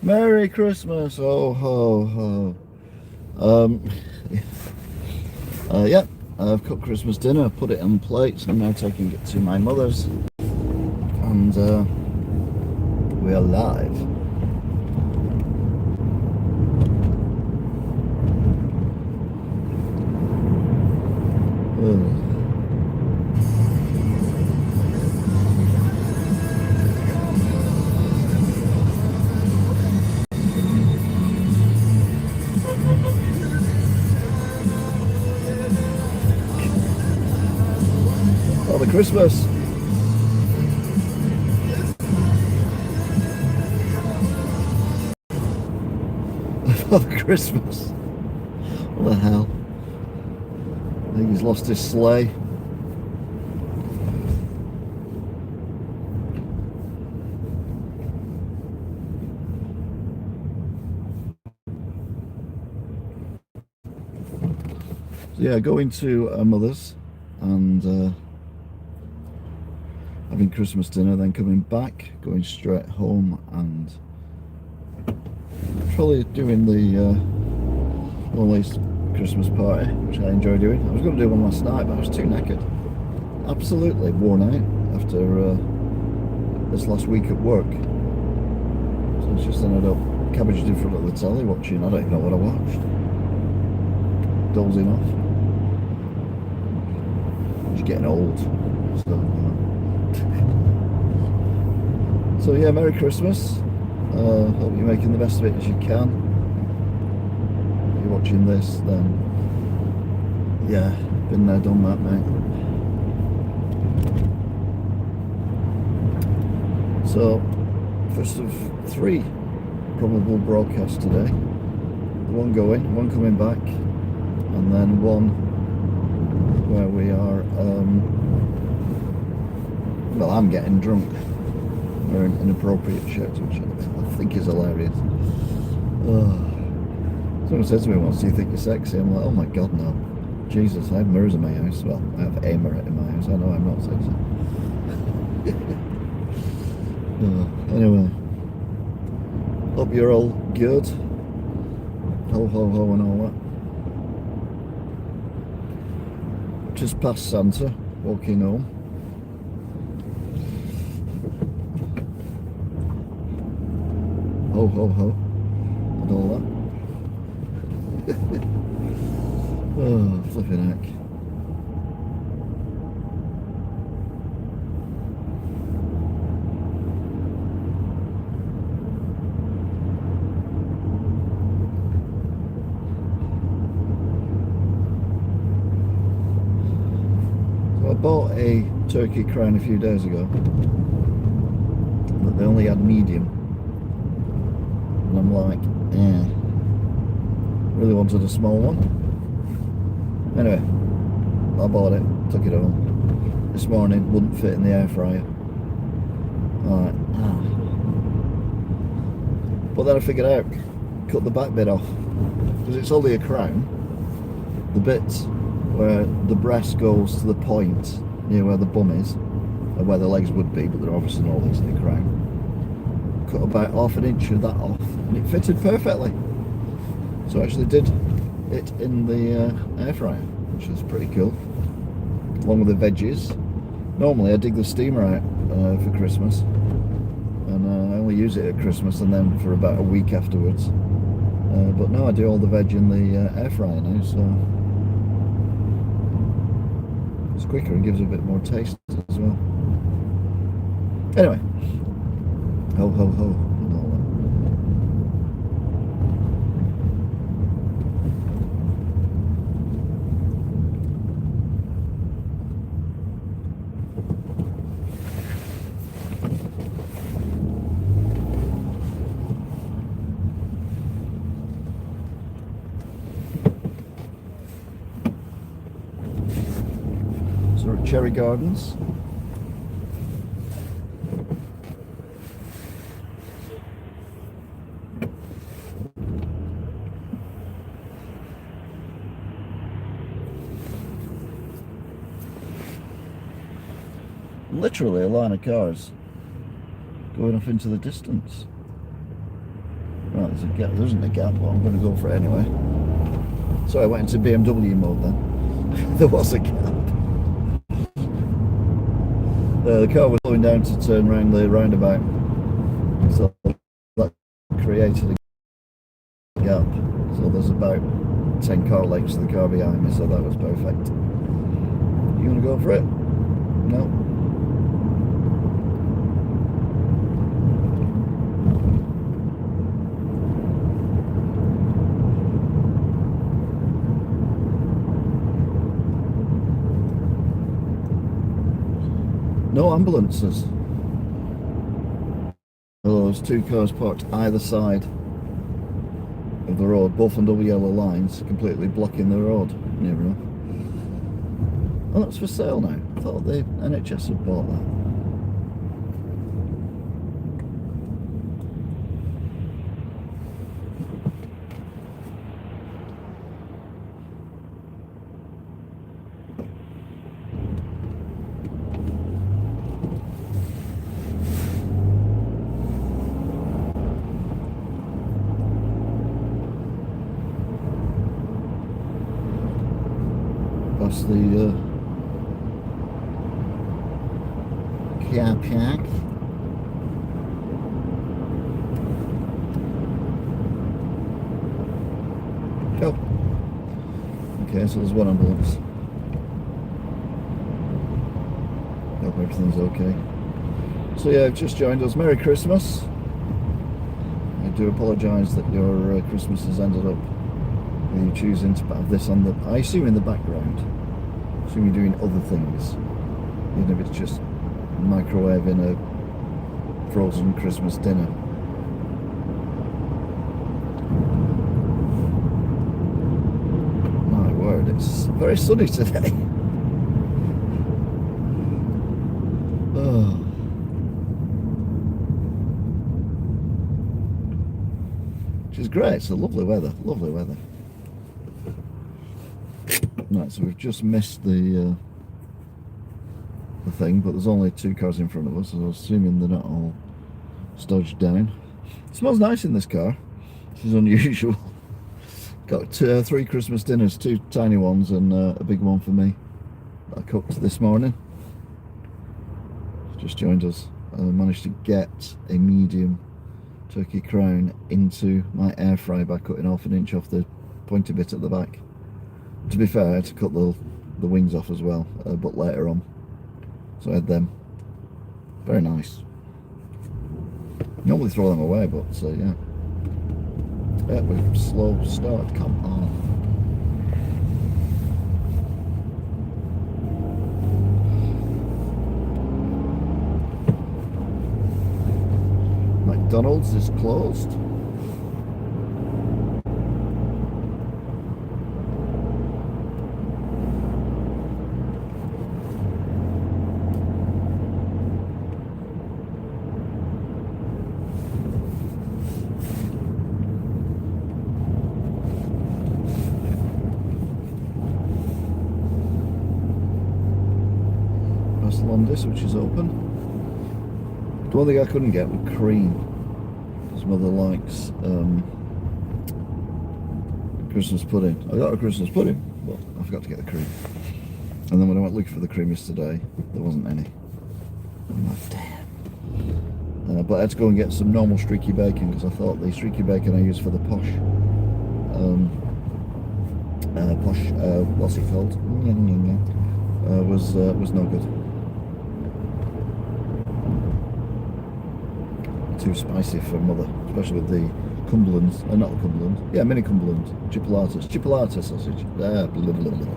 Merry Christmas, oh ho ho. Um, yeah, I've cooked Christmas dinner, put it on plates. I'm now taking it to my mother's, and we are live. Father Christmas. Father Christmas. What the hell? I think he's lost his sleigh. So yeah, going to a mother's and having Christmas dinner, then coming back, going straight home and probably doing the loneliest Christmas party, which I enjoy doing. I was going to do one last night, but I was too knackered. Absolutely worn out after this last week at work. So it's just ended up cabbaged in front of the telly watching, I don't even know what I watched. Dozing off. Just getting old. So yeah, Merry Christmas. Hope you're making the best of it as you can. If you're watching this, then yeah, been there, done that, mate. So, first of 3 probable broadcasts today. The one going, one coming back, and then one where we are, well, I'm getting drunk. Wearing inappropriate shirts, which I think is hilarious. Someone says to me once, "Do you think you're sexy?" I'm like, "Oh my god, no. Jesus, I have mirrors in my house." Well, I have a mirror in my house. I know I'm not sexy. Anyway, hope you're all good. Ho ho ho and all that. Just past Santa, walking home. Ho ho ho and all that. Oh, flipping heck. So I bought a turkey crown a few days ago, but they only had medium. And I'm like, really wanted a small one. Anyway, I bought it, took it home. This morning, wouldn't fit in the air fryer. Alright, But then I figured out, cut the back bit off. Because it's only a crown. The bit where the breast goes to the point, near where the bum is, and where the legs would be, but they're obviously not legs in the crown. Cut about half an inch of that off, and it fitted perfectly. So I actually did it in the air fryer, which is pretty cool. Along with the veggies. Normally I dig the steamer out for Christmas, and I only use it at Christmas and then for about a week afterwards. But now I do all the veg in the air fryer now, so it's quicker and gives it a bit more taste as well. Anyway. Ho ho ho and all that. So we're at Cherry Gardens. literally a line of cars going off into the distance. Right, there's a gap. There isn't a gap, but I'm going to go for it anyway. So I went into BMW mode then. There was a gap. The car was slowing down to turn around the roundabout, so that created a gap. So there's about 10 car lengths to the car behind me, so that was perfect. You want to go for it? No? No ambulances. Although there's two cars parked either side of the road, both on double yellow lines, completely blocking the road. Near enough. Oh, that's for sale now. I thought the NHS had bought that. That's the car park. Go. Okay, so there's one ambulance. Hope everything's okay. So yeah, I've just joined us. Merry Christmas. I do apologise that your Christmas has ended up with you choosing to have this on the, I assume, in the background. I assume you're doing other things. Even if it's just microwaving a frozen Christmas dinner. My word, it's very sunny today. Oh. Which is great, it's a lovely weather, lovely weather. Right, so we've just missed the thing, but there's only two cars in front of us, so I'm assuming they're not all stodged down. It smells nice in this car. This is unusual. Got three Christmas dinners, two tiny ones and a big one for me that I cooked this morning. Just joined us. I managed to get a medium turkey crown into my air fryer by cutting off an inch off the pointy bit at the back. To be fair, I had to cut the wings off as well, but later on. So I had them. Very nice. Normally throw them away, but yeah. Yeah, we're slow start. Come on. McDonald's is closed. Londis, which is open. The one thing I couldn't get was cream. His mother likes Christmas pudding. I got a Christmas pudding, but I forgot to get the cream. And then when I went looking for the cream yesterday, there wasn't any. I'm like, damn. But I had to go and get some normal streaky bacon because I thought the streaky bacon I use for the posh, what's it called? Was no good. Too spicy for mother, especially with the Cumberland, not the Cumberland, yeah, mini Cumberland, chipolata sausage. Blah, blah, blah, blah.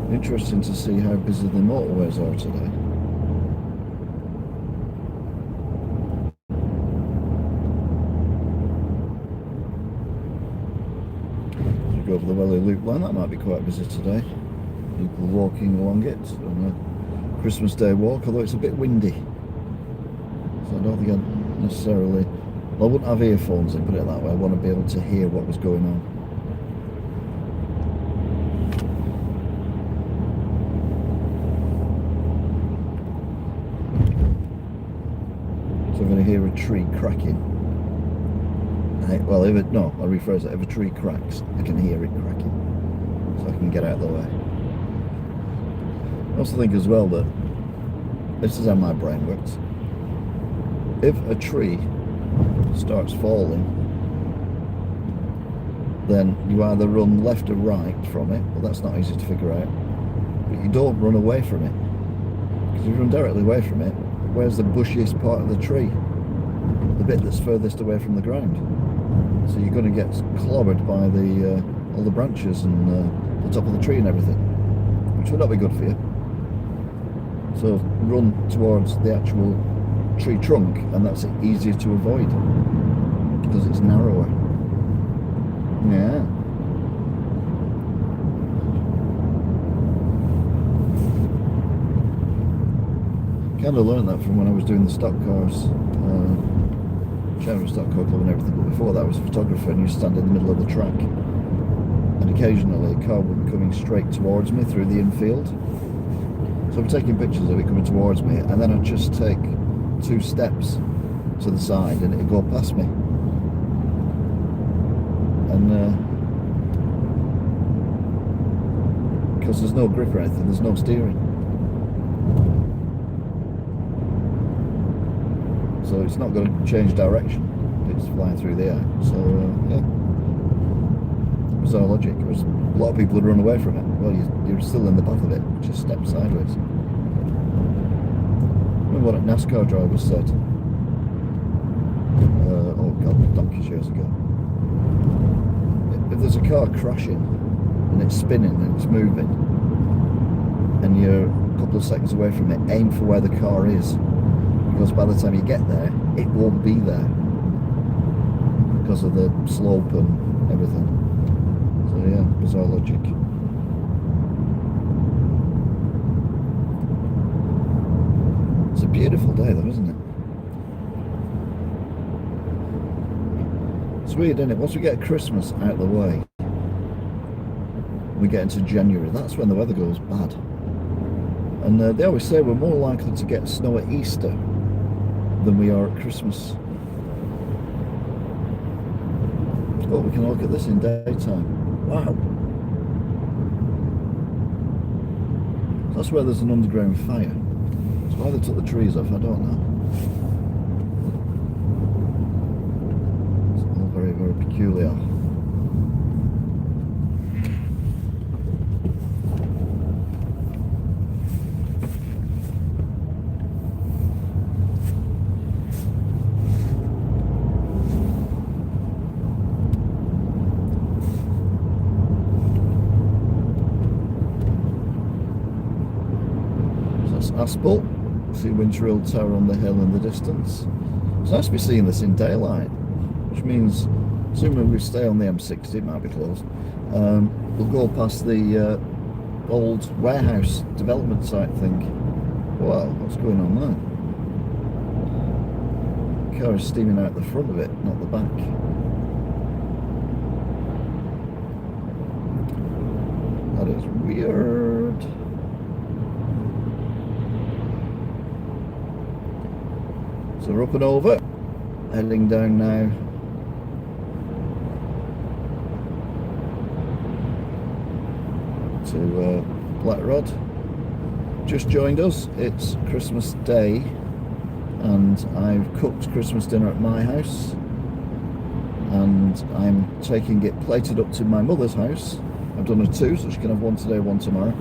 Interesting to see how busy the motorways are today. over the Welly Loop line. That might be quite busy today. People walking along it on a Christmas Day walk, although it's a bit windy. So I don't think I'd necessarily... Well, I wouldn't have earphones in, put it that way. I want to be able to hear what was going on. So I'm going to hear a tree cracking. Well, I'll rephrase it. If a tree cracks, I can hear it cracking. So I can get out of the way. I also think as well that this is how my brain works. If a tree starts falling, then you either run left or right from it. Well, that's not easy to figure out. But you don't run away from it. Because if you run directly away from it, where's the bushiest part of the tree? The bit that's furthest away from the ground. So you're going to get clobbered by the all the branches and the top of the tree and everything, which would not be good for you. So run towards the actual tree trunk, and that's easier to avoid because it's narrower. Yeah. Kind of learned that from when I was doing the stock cars. Chairman of Stock Car Club and everything, but before that I was a photographer and used to stand in the middle of the track, and occasionally a car would be coming straight towards me through the infield, so I'm taking pictures of it coming towards me, and then I'd just take 2 steps to the side and it'd go past me, and because there's no grip or anything, there's no steering, so it's not going to change direction, it's flying through the air. So yeah, bizarre logic. A lot of people would run away from it. Well, you're still in the path of it, just step sideways. Remember what a NASCAR driver said, oh god, donkey's years ago. If there's a car crashing and it's spinning and it's moving and you're a couple of seconds away from it, aim for where the car is, because by the time you get there, it won't be there because of the slope and everything. So yeah, bizarre logic. It's a beautiful day though, isn't it? It's weird, isn't it? Once we get Christmas out of the way, we get into January, that's when the weather goes bad. And they always say we're more likely to get snow at Easter than we are at Christmas. Oh, we can look at this in daytime. Wow. That's where there's an underground fire. So why they took the trees off, I don't know. It's all very, very peculiar. Aspel, see Winchfield Tower on the hill in the distance. It's nice to be seeing this in daylight, which means, assuming we stay on the M60, it might be closed, we'll go past the old warehouse development site thing. Wow, what's going on there? The car is steaming out the front of it, not the back. That is weird. So we're up and over, heading down now to Blackrod. Just joined us, it's Christmas Day and I've cooked Christmas dinner at my house and I'm taking it plated up to my mother's house. I've done her 2, so she can have one today, one tomorrow,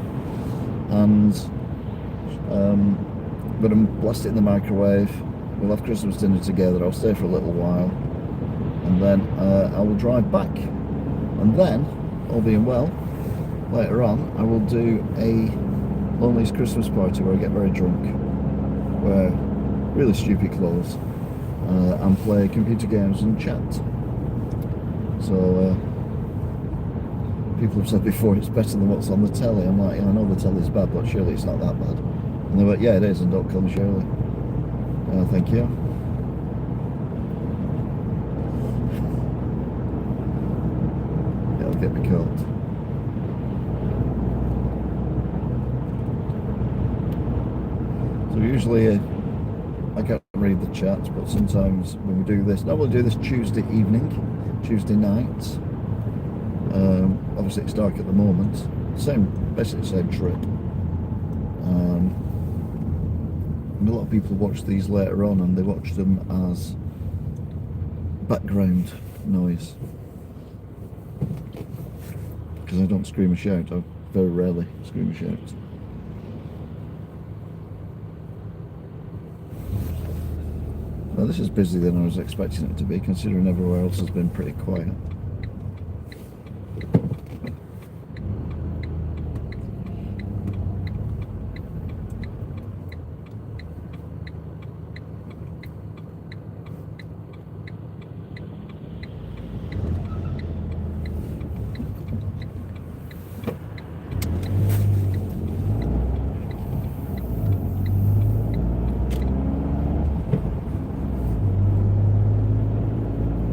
and I'm going to blast it in the microwave. We'll have Christmas dinner together. I'll stay for a little while and then I will drive back, and then, all being well, later on I will do a Lonely's Christmas party where I get very drunk, wear really stupid clothes and play computer games and chat. So people have said before it's better than what's on the telly. I'm like, yeah, I know the telly's bad, but surely it's not that bad. And they went, yeah, it is, and don't call me Shirley. Thank you. It'll get me cold. So usually I can't read the chat, but sometimes when we do this, no, we'll do this Tuesday evening, Tuesday night. Obviously it's dark at the moment. Basically the same trip. And a lot of people watch these later on, and they watch them as background noise. Because I don't scream and shout. I very rarely scream and shout. Well, this is busier than I was expecting it to be, considering everywhere else has been pretty quiet.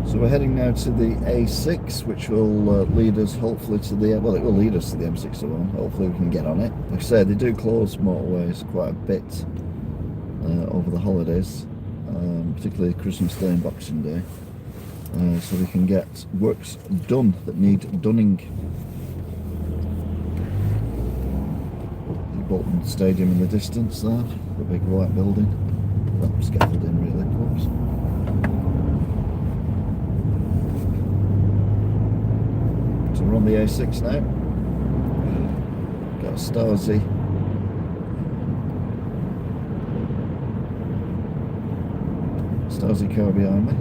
So we're heading now to the A6, which will lead us hopefully to the, well, it will lead us to the M61. Hopefully we can get on it. Like I said, they do close motorways quite a bit over the holidays, particularly Christmas Day and Boxing Day. So we can get works done that need dunning. The Bolton Stadium in the distance there, the big white building. Well, scaffolding really, close. So we're on the A6 now. Got a Stasi car behind me.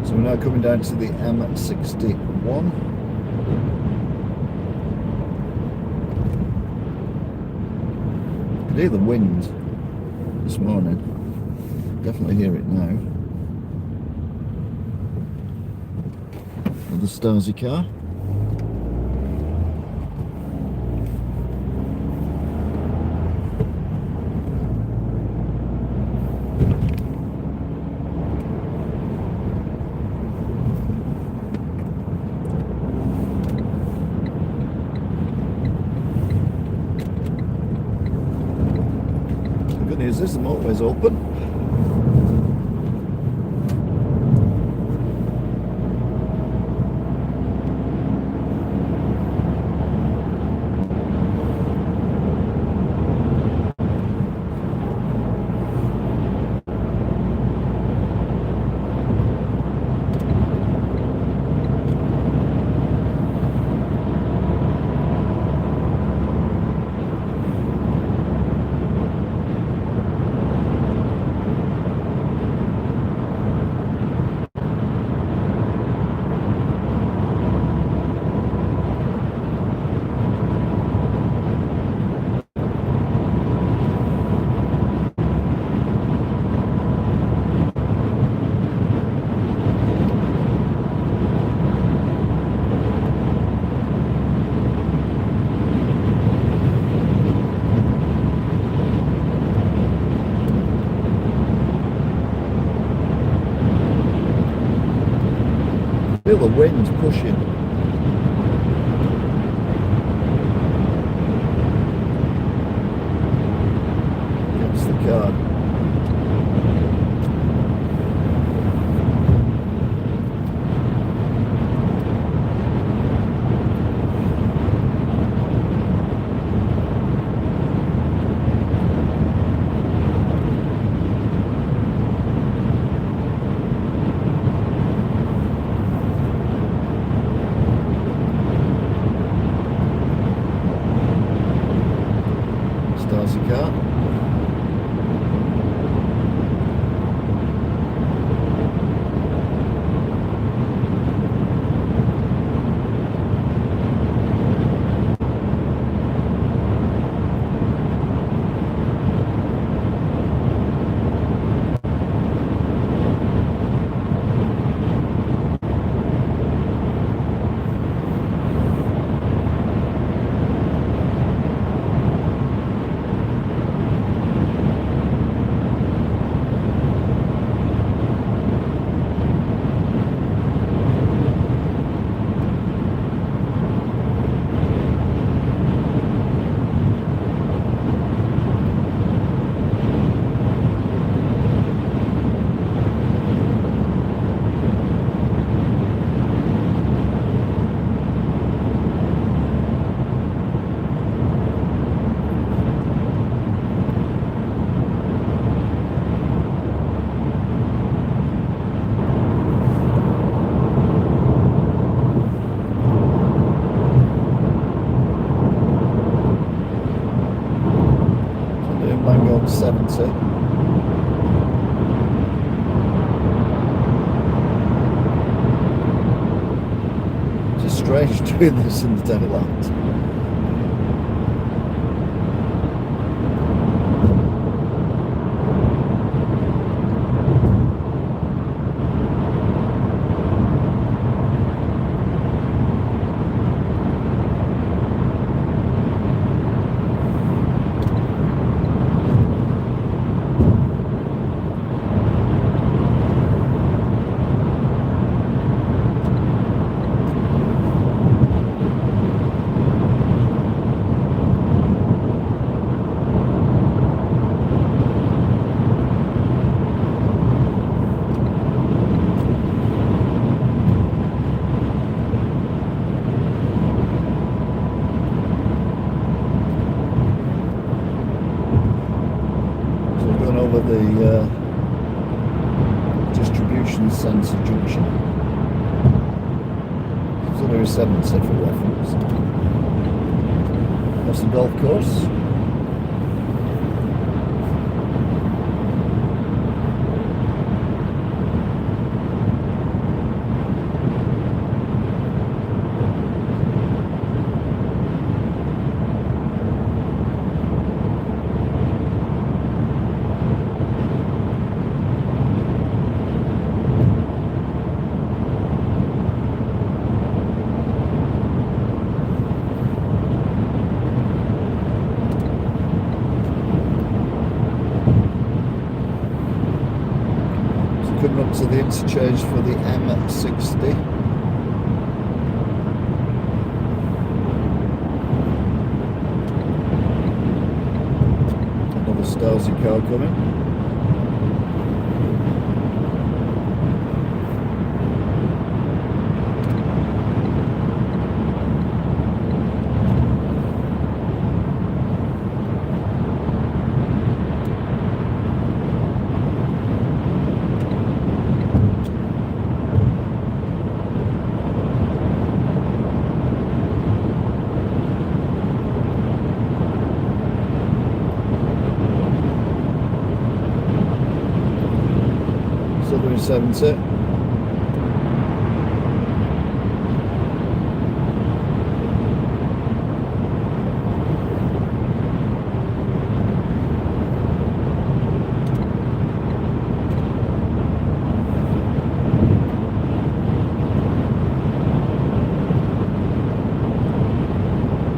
So we're now coming down to the M61. I could hear the wind this morning. Definitely hear it now. Another Stasi car. The good news is the motorway's open. feel the wind pushing. Against the car. Starts the car. Mango 70. It's just strange doing this in the daylight. Over the distribution centre junction. So there is 70 for reference. That's the golf course. Coming up to the interchange for the M60. Another Stasi car coming. Southern 70.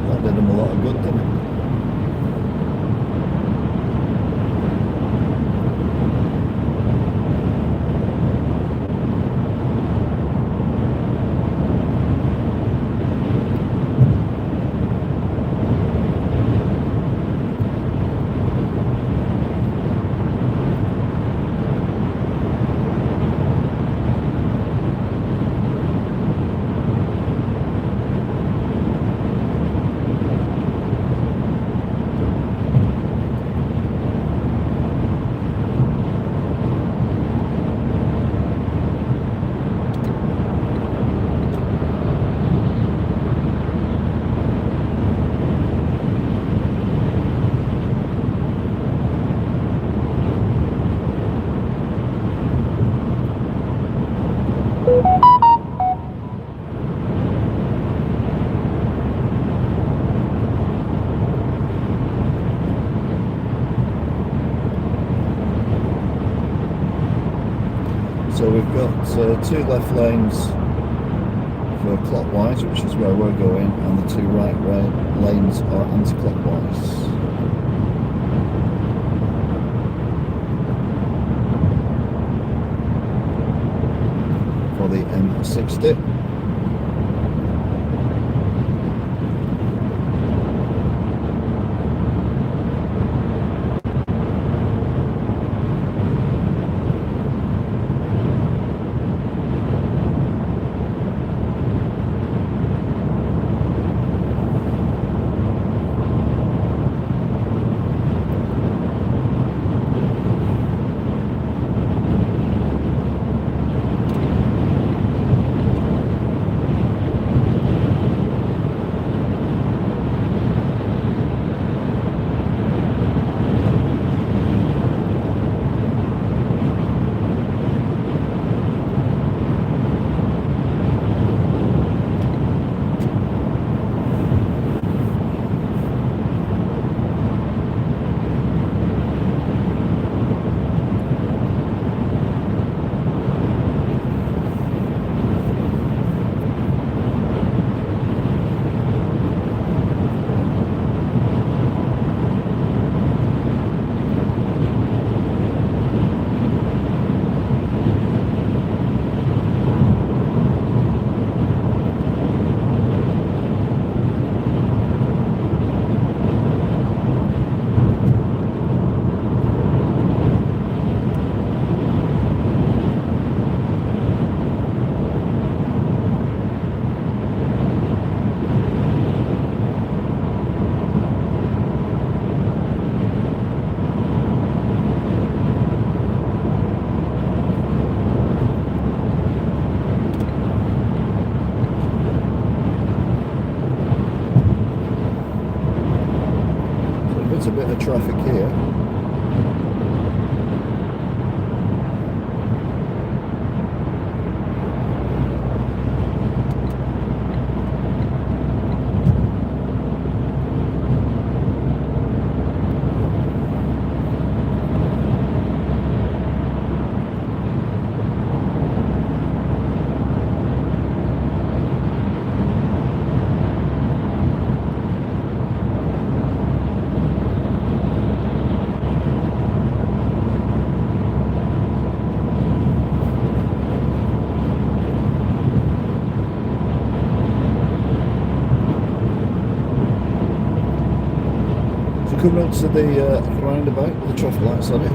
That did him a lot of good, didn't it? we've got 2 left lanes for clockwise, which is where we're going, and the 2 right lanes are anti-clockwise. For the M60. There's a bit of traffic here. Coming up to the roundabout with the traffic lights on it.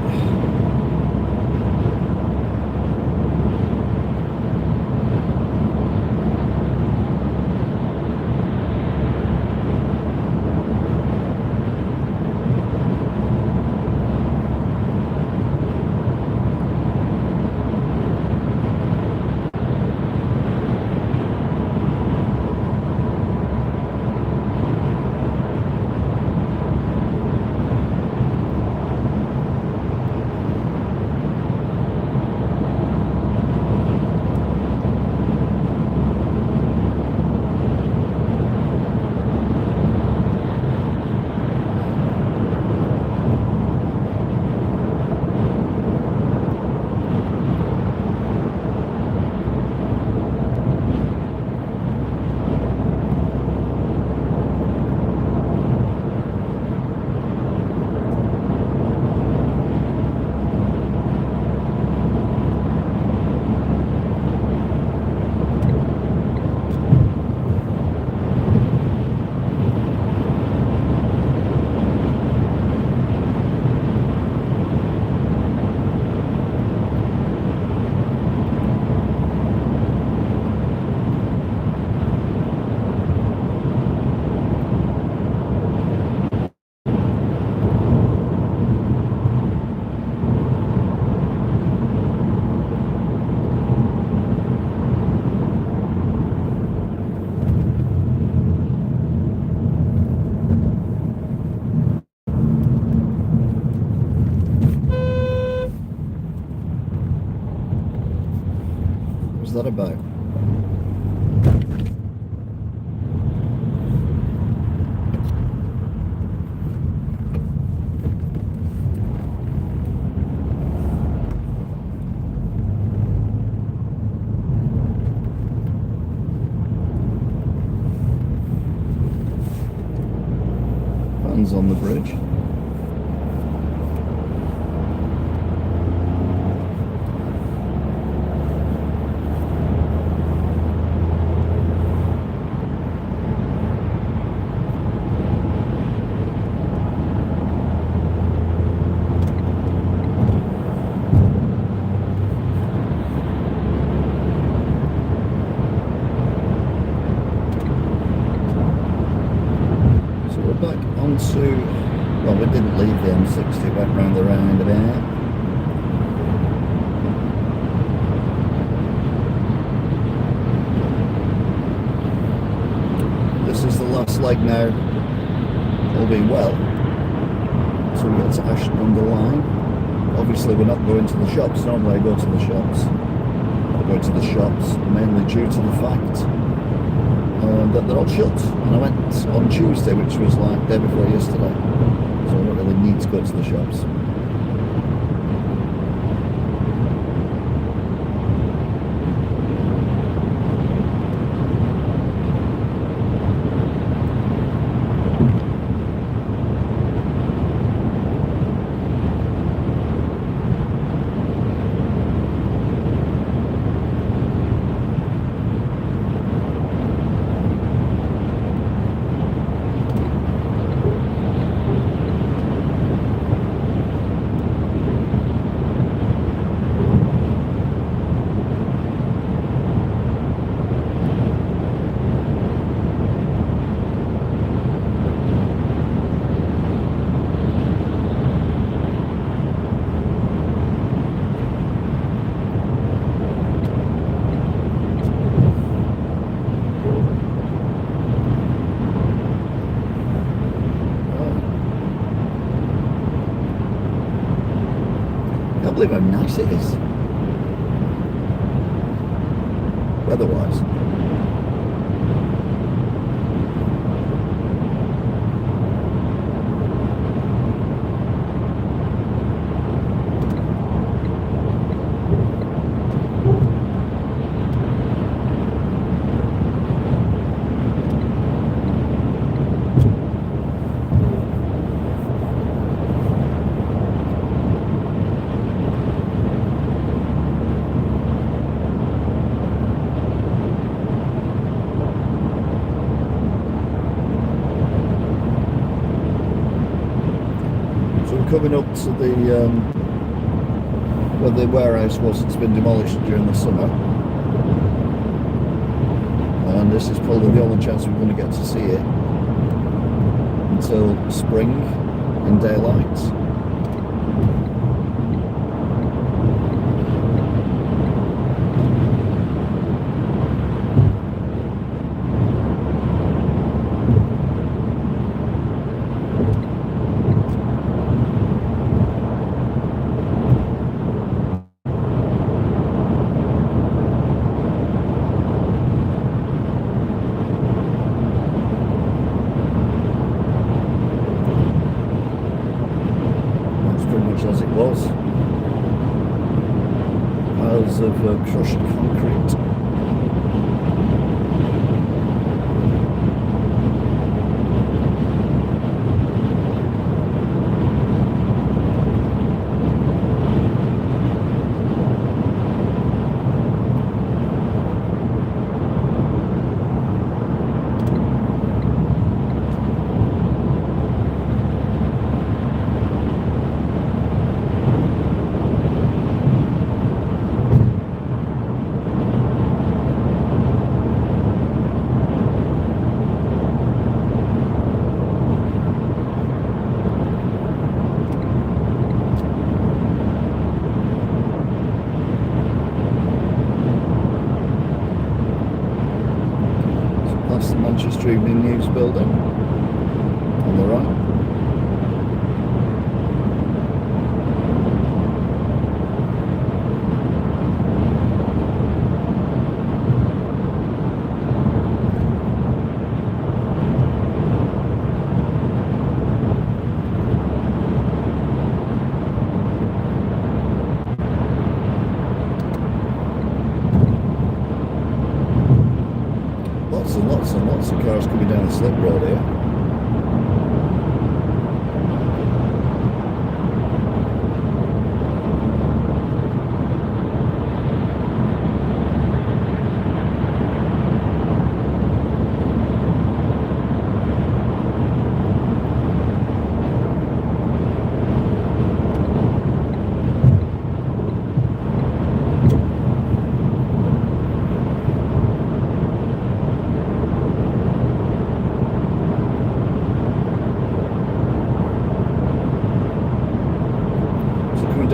What's that about? Martin's on the bridge. Well, we didn't leave the M60, went round the roundabout. This is the last leg now, all being well, so we get to Ashton under Line. Obviously we're not going to the shops. Normally I go to the shops. I go to the shops mainly due to the fact that they're all shut, and I went on Tuesday, which was like day before yesterday, so I don't really need to go to the shops. I can't believe how nice it is, weather-wise. Coming up to the where the warehouse was, it's been demolished during the summer, and this is probably the only chance we're going to get to see it until spring in daylight. As it was, piles of crushed concrete. That's the Manchester Evening News building on the right. Lots and lots of cars coming down the slip road here.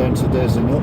down to Daisy Nook.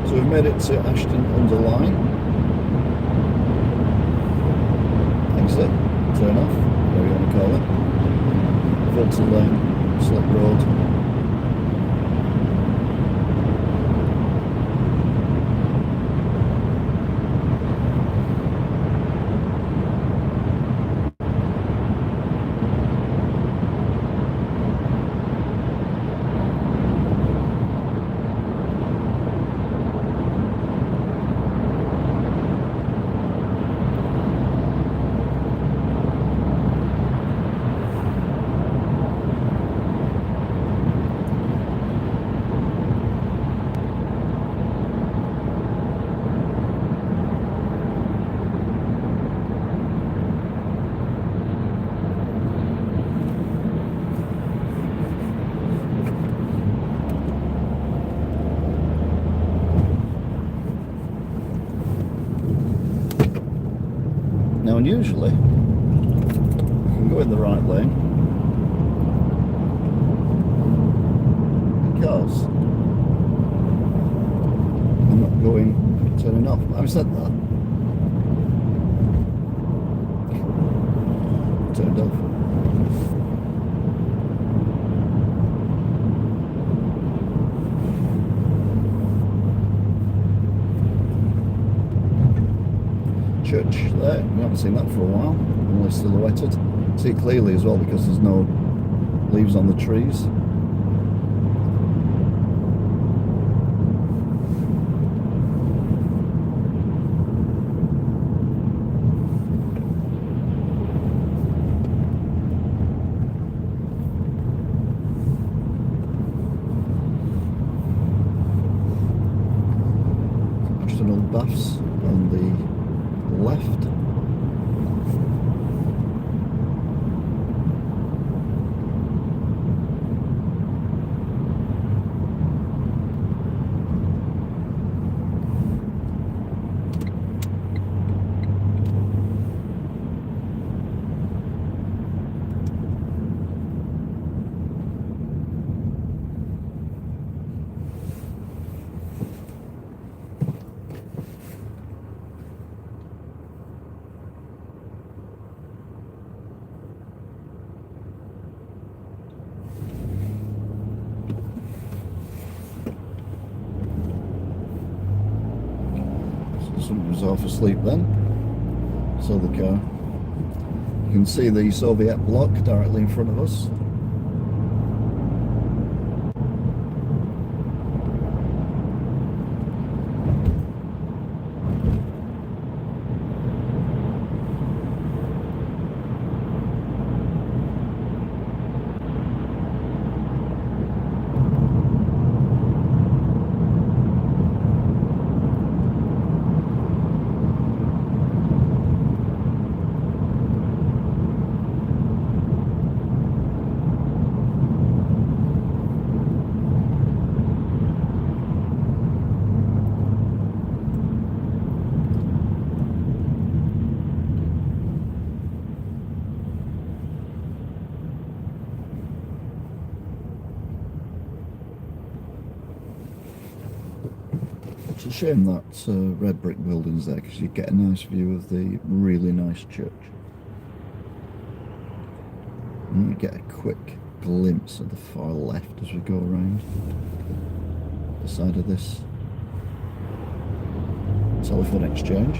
So we've made it to Ashton-under-Lyne. Exit, turn off, whatever you want to call it. Filter lane, slip road. Now unusually, I can go in the right lane because I'm not turning off. Having said that, turned off. Church there, we haven't seen that for a while, only silhouetted. See it clearly as well because there's no leaves on the trees. Ashton Old Baths on the left. Somebody was half asleep then. Saw the car. You can see the Soviet block directly in front of us. It's a shame that red brick building's there because you get a nice view of the really nice church. And we get a quick glimpse of the far left as we go around the side of this telephone exchange.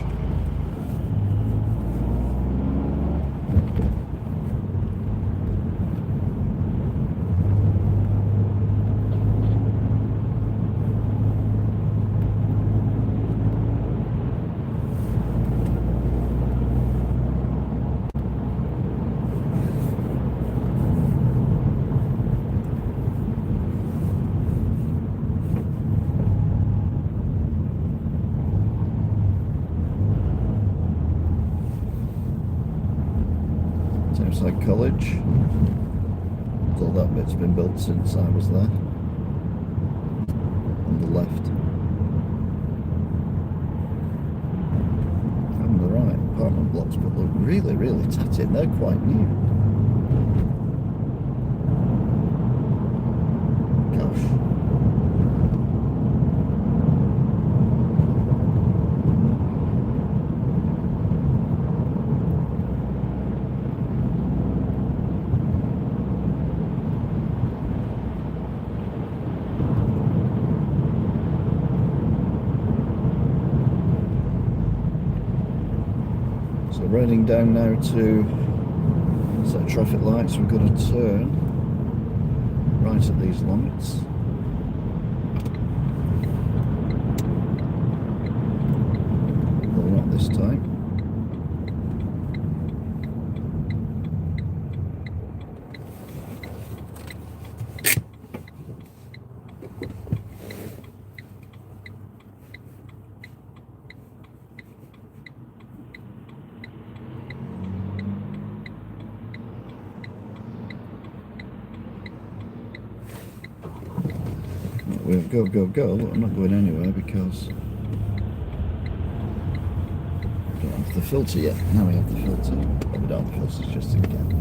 outside college. All that bit's been built since I was there. On the left. On the right, apartment blocks, but look really, really tatty. They're quite new. Gosh. So running down now to set of traffic lights, we've got to turn right at these lights. Well, not this time. We'll go, go, go, but I'm not going anywhere because we don't have the filter yet. Now we have the filter. But we don't have the filters just again.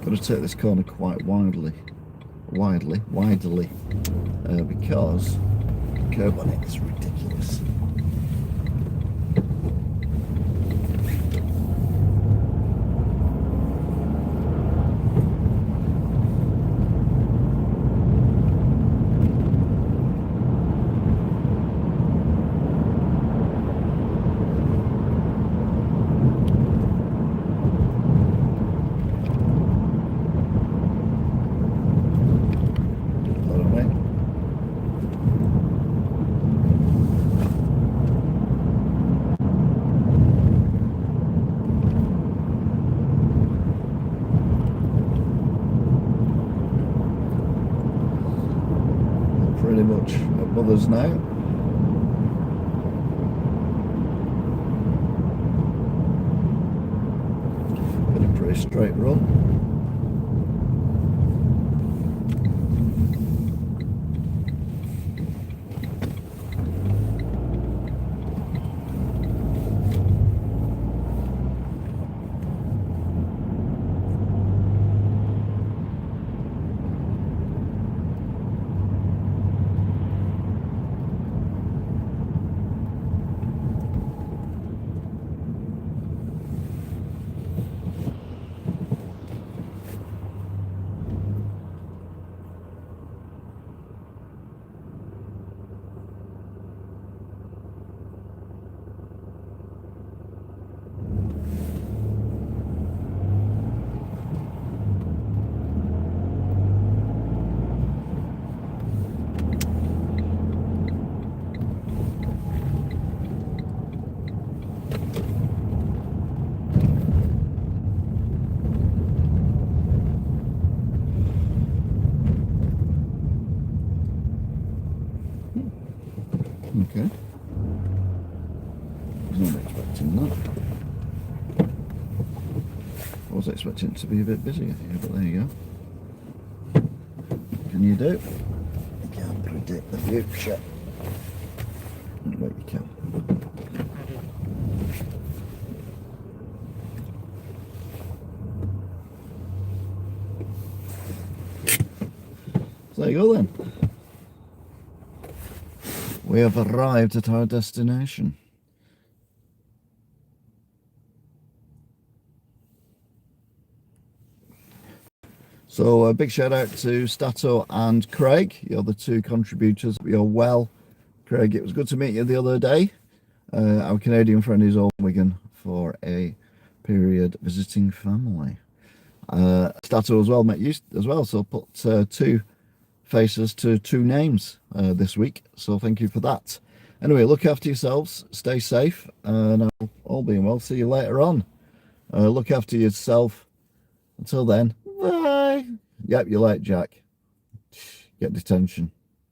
Got to take this corner quite widely, because the curb on it is ridiculous. Pretty much at Mother's now. Been a pretty straight run. Okay. I was not expecting that. I was expecting it to be a bit busier here, but there you go. What can you do? You can't predict the future. But you can. So there you go then. We have arrived at our destination. So a big shout out to Stato and Craig. You're the two contributors. You're well. Craig, it was good to meet you the other day. Our Canadian friend is over in Wigan for a period visiting family. Stato as well met you as well, so put two faces to two names this week, so thank you for that. Anyway, look after yourselves, stay safe, and I'll, all being well, see you later on. Look after yourself. Until then, bye. Yep, you're late, Jack. Get detention.